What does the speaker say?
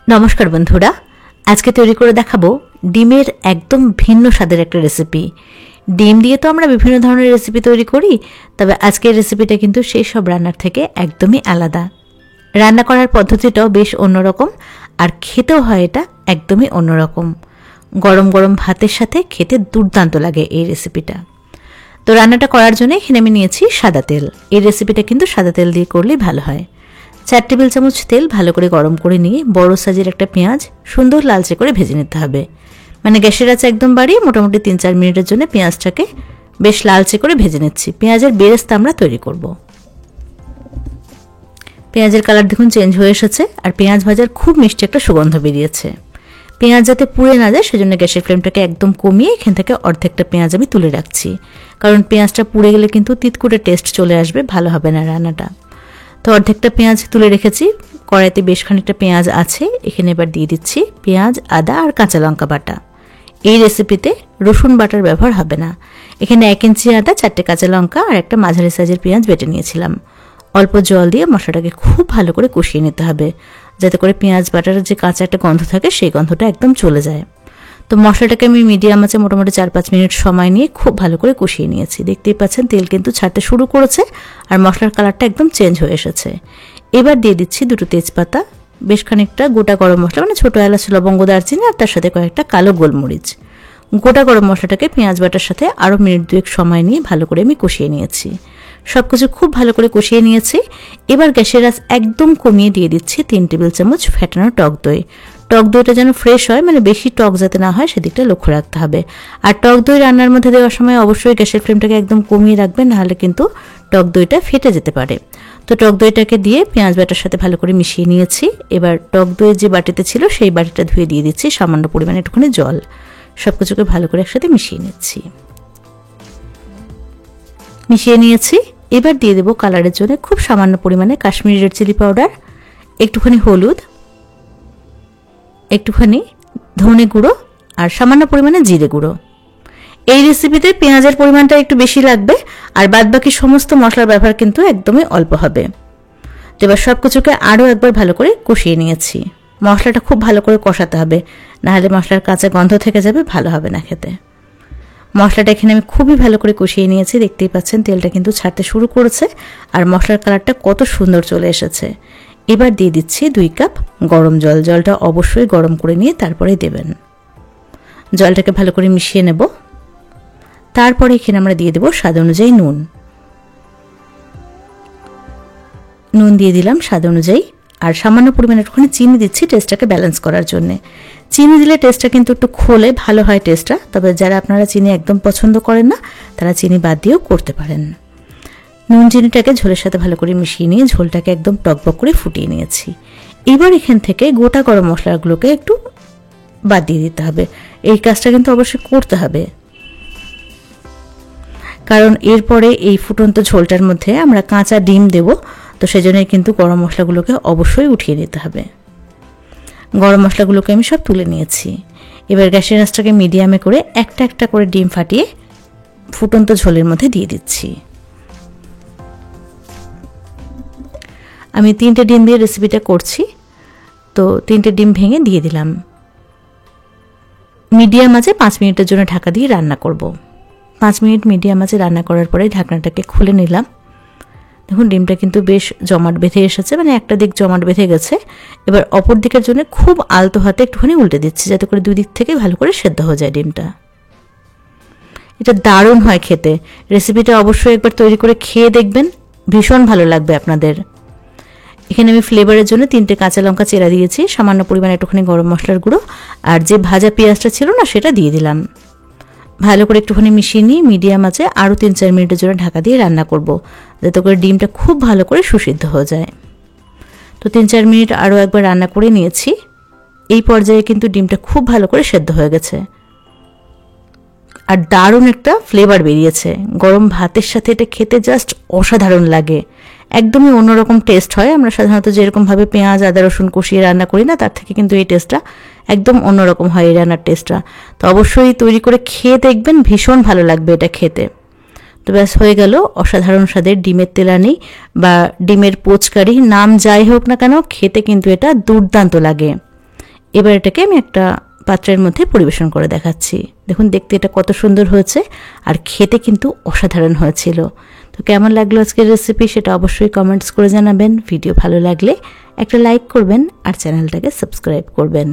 নমস্কার বন্ধুরা, আজকে তৈরি করে দেখাবো ডিমের একদম ভিন্ন স্বাদের একটা রেসিপি। ডিম দিয়ে তো আমরা বিভিন্ন ধরনের রেসিপি তৈরি করি, তবে আজকের রেসিপিটা কিন্তু সেই সব রান্নার থেকে একদমই আলাদা। রান্না করার পদ্ধতিটাও বেশ অন্যরকম, আর খেতেও হয় এটা একদমই অন্যরকম। গরম গরম ভাতের সাথে খেতে দুর্দান্ত লাগে এই রেসিপিটা। তো রান্নাটা করার জন্য এখানে আমি নিয়েছি সাদা তেল। এই রেসিপিটা কিন্তু সাদা তেল দিয়ে করলেই ভালো হয়। 4 টেবিল চামচ তেল ভালো করে গরম করে নিয়ে বড় সাইজের একটা পেঁয়াজ সুন্দর লালচে করে ভেজে নিতে হবে। মানে গ্যাসের আঁচ একদম বাড়িয়ে মোটামুটি 3-4 মিনিটের জন্য পেঁয়াজটাকে বেশ লালচে করে ভেজে নিচ্ছি। পেঁয়াজের বেরেস্তা আমরা তৈরি করব। পেঁয়াজের কালার দেখুন চেঞ্জ হয়ে এসেছে, আর পেঁয়াজ ভাজার খুব মিষ্টি একটা সুগন্ধ বেরিয়েছে। পেঁয়াজ যাতে পুড়ে না যায় সেজন্য গ্যাসের ফ্লেমটাকে একদম কমিয়ে এখান থেকে অর্ধেকটা পেঁয়াজ আমি তুলে রাখছি, কারণ পেঁয়াজটা পুড়ে গেলে কিন্তু তিতকুটে টেস্ট চলে আসবে, ভালো হবে না রান্নাটা। তো অর্ধেকটা পেঁয়াজ তুলে রেখেছি। কড়াইতে বেশ খানিকটা পেঁয়াজ আছে, এখানে এবার দিয়ে দিচ্ছি পেঁয়াজ, আদা আর কাঁচা লঙ্কা বাটা। এই রেসিপিতে রসুন বাটার ব্যবহার হবে না। এখানে 1 ইঞ্চি আদা, 4টে কাঁচা লঙ্কা আর একটা মাঝারি সাইজের পেঁয়াজ বেটে নিয়েছিলাম। অল্প জল দিয়ে মশলাটাকে খুব ভালো করে কষিয়ে নিতে হবে, যাতে করে পেঁয়াজ বাটার যে কাঁচা একটা গন্ধ থাকে সেই গন্ধটা একদম চলে যায়। তো মশলাটাকে আমি মিডিয়াম আঁচে মোটামুটি 4-5 মিনিট সময় নিয়ে খুব ভালো করে কষিয়ে নিয়েছি। দেখতেই পাচ্ছেন তেল কিন্তু ছাড়তে শুরু করেছে, আর মশলার কালারটা একদম চেঞ্জ হয়ে এসেছে। এবার দিয়ে দিচ্ছি 2টো তেজপাতা, বেশ খানিকটা গোটা গরম মশলা, মানে ছোটো এলাচ, লবঙ্গ, দারচিনি আর তার সাথে কয়েকটা কালো গোলমরিচ। গোটা গরম মশলাটাকে পেঁয়াজ বাটার সাথে আরও মিনিট 2 সময় নিয়ে ভালো করে আমি কষিয়ে নিয়েছি। সব কিছু খুব ভালো করে কষিয়ে নিয়েছি। এবার গ্যাসের আঁচ একদম কমিয়ে দিয়ে দিচ্ছি 3 টেবিল চামচ ফেটানো টক দই। টক দইটা যেন ফ্রেশ হয়, মানে বেশি টক যাতে না হয় সেদিকটা লক্ষ্য রাখতে হবে। আর টক দই রান্নার মধ্যে দেওয়ার সময় অবশ্যই গ্যাসের ফ্লেমটাকে একদম কমিয়ে রাখবেন, নাহলে কিন্তু টক দইটা ফেটে যেতে পারে। তো টক দইটাকে দিয়ে পেঁয়াজ বাটার সাথে ভালো করে মিশিয়ে নিয়েছি। এবার টক দইয়ের যে বাটিতে ছিল সেই বাটিটা ধুয়ে দিয়ে দিচ্ছি সামান্য পরিমাণে একটুখানি জল। সব কিছুকে ভালো করে একসাথে মিশিয়ে নিয়েছি। এবার দিয়ে দেবো কালারের জন্য খুব সামান্য পরিমাণে কাশ্মীরি রেড চিলি পাউডার, একটুখানি হলুদ, একটুখানি ধনে গুঁড়ো আর সামান্য পরিমাণে জিরে গুঁড়ো। এই রেসিপিতে পেঁয়াজের পরিমাণটা একটু বেশি লাগবে, আর বাদবাকি সমস্ত মশলার ব্যবহার কিন্তু একদমই অল্প হবে। তো এবার সব কিছুকে আরও একবার ভালো করে কষিয়ে নিয়েছি। মশলাটা খুব ভালো করে কষাতে হবে, নাহলে মশলার কাঁচা গন্ধ থেকে যাবে, ভালো হবে না খেতে। মশলাটা এখানে আমি খুবই ভালো করে কষিয়ে নিয়েছি। দেখতেই পাচ্ছেন তেলটা কিন্তু ছাড়তে শুরু করেছে, আর মশলার কালারটা কত সুন্দর চলে এসেছে। এবার দিয়ে দিচ্ছি 2 কাপ গরম জল। জলটা অবশ্যই গরম করে নিয়ে তারপরে দেবেন। জলটাকে ভালো করে মিশিয়ে নেব। তারপরে এখানে আমরা দিয়ে দেব স্বাদ অনুযায়ী নুন দিয়ে দিলাম স্বাদ অনুযায়ী, আর সামান্য পরিমাণে একটুখানি চিনি দিচ্ছি টেস্টটাকে ব্যালেন্স করার জন্য। চিনি দিলে টেস্টটা কিন্তু একটু খোলে, ভালো হয় টেস্টটা। তবে যারা আপনারা চিনি একদম পছন্দ করেন না, তারা চিনি বাদ দিয়েও করতে পারেন। নুন চিনিটাকে ঝোলের সাথে ভালো করে মিশিয়ে নিয়ে ঝোলটাকে একদম টকবক করে ফুটিয়ে নিয়েছি। এবার এখান থেকে গোটা গরম মশলাগুলোকে একটু বাদ দিয়ে দিতে হবে। এই কাজটা কিন্তু অবশ্যই করতে হবে, কারণ এরপরে এই ফুটন্ত ঝোলটার মধ্যে আমরা কাঁচা ডিম দেব। তো সেজন্য কিন্তু গরম মশলাগুলোকে অবশ্যই উঠিয়ে দিতে হবে। গরম মশলাগুলোকে আমি সব তুলে নিয়েছি। এবার গ্যাসের আঁচটাকে মিডিয়ামে করে একটা একটা করে ডিম ফাটিয়ে ফুটন্ত ঝোলের মধ্যে দিয়ে দিচ্ছি। আমি 3টে ডিম দিয়ে রেসিপিটা করছি, তো 3টে ডিম ভেঙে দিয়ে দিলাম। মিডিয়াম আঁচে 5 মিনিটের জন্য ঢাকা দিয়ে রান্না করব। 5 মিনিট মিডিয়াম আঁচে রান্না করার পরে ঢাকনাটাকে খুলে নিলাম। দেখুন ডিমটা কিন্তু বেশ জমাট বেঁধে এসেছে, মানে একটা দিক জমাট বেঁধে গেছে। এবার অপর দিকের জন্য খুব আলতো হাতে একটুখানি উল্টে দিচ্ছি, যাতে করে 2 দিক থেকে ভালো করে সেদ্ধ হয়ে যায় ডিমটা। এটা দারুণ হয় খেতে। রেসিপিটা অবশ্যই একবার তৈরি করে খেয়ে দেখবেন, ভীষণ ভালো লাগবে আপনাদের। এখানে আমি ফ্লেভারের জন্য 3টে কাঁচা লঙ্কা চেরা দিয়েছি, সামান্য পরিমাণে একটুখানি গরম মশলার গুঁড়ো, আর যে ভাজা পেঁয়াজটা ছিল না সেটা দিয়ে দিলাম। ভালো করে একটুখানি মিশিয়ে নিয়ে মিডিয়াম আঁচে আরও 3-4 মিনিটের জন্য ঢাকা দিয়ে রান্না করব, যাতে করে ডিমটা খুব ভালো করে সুসিদ্ধ হয়ে যায়। তো 3-4 মিনিট আরও একবার রান্না করে নিয়েছি। এই পর্যায়ে কিন্তু ডিমটা খুব ভালো করে সেদ্ধ হয়ে গেছে, আর দারুণ একটা ফ্লেভার বেরিয়েছে। গরম ভাতের সাথে এটা খেতে জাস্ট অসাধারণ লাগে, একদমই অন্যরকম টেস্ট হয়। আমরা সাধারণত যেরকমভাবে পেঁয়াজ, আদা, রসুন কষিয়ে রান্না করি না, তার থেকে কিন্তু এই টেস্টটা একদম অন্যরকম হয়, এই রান্নার টেস্টটা। তো অবশ্যই তৈরি করে খেয়ে দেখবেন, ভীষণ ভালো লাগবে এটা খেতে। তো ব্যাস হয়ে গেল অসাধারণ স্বাদের ডিমের তেলানি বা ডিমের পোচকারি, নাম যাই হোক না কেন খেতে কিন্তু এটা দুর্দান্ত লাগে। এবার এটাকে আমি একটা পাত্রের মধ্যে পরিবেশন করে দেখাচ্ছি। দেখুন দেখতে এটা কত সুন্দর হয়েছে, আর খেতে কিন্তু অসাধারণ হয়েছিল। তো কেমন লাগলো আজকের রেসিপি সেটা অবশ্যই কমেন্টস করে জানাবেন। ভিডিও ভালো লাগলে একটা লাইক করবেন আর চ্যানেলটাকে সাবস্ক্রাইব করবেন।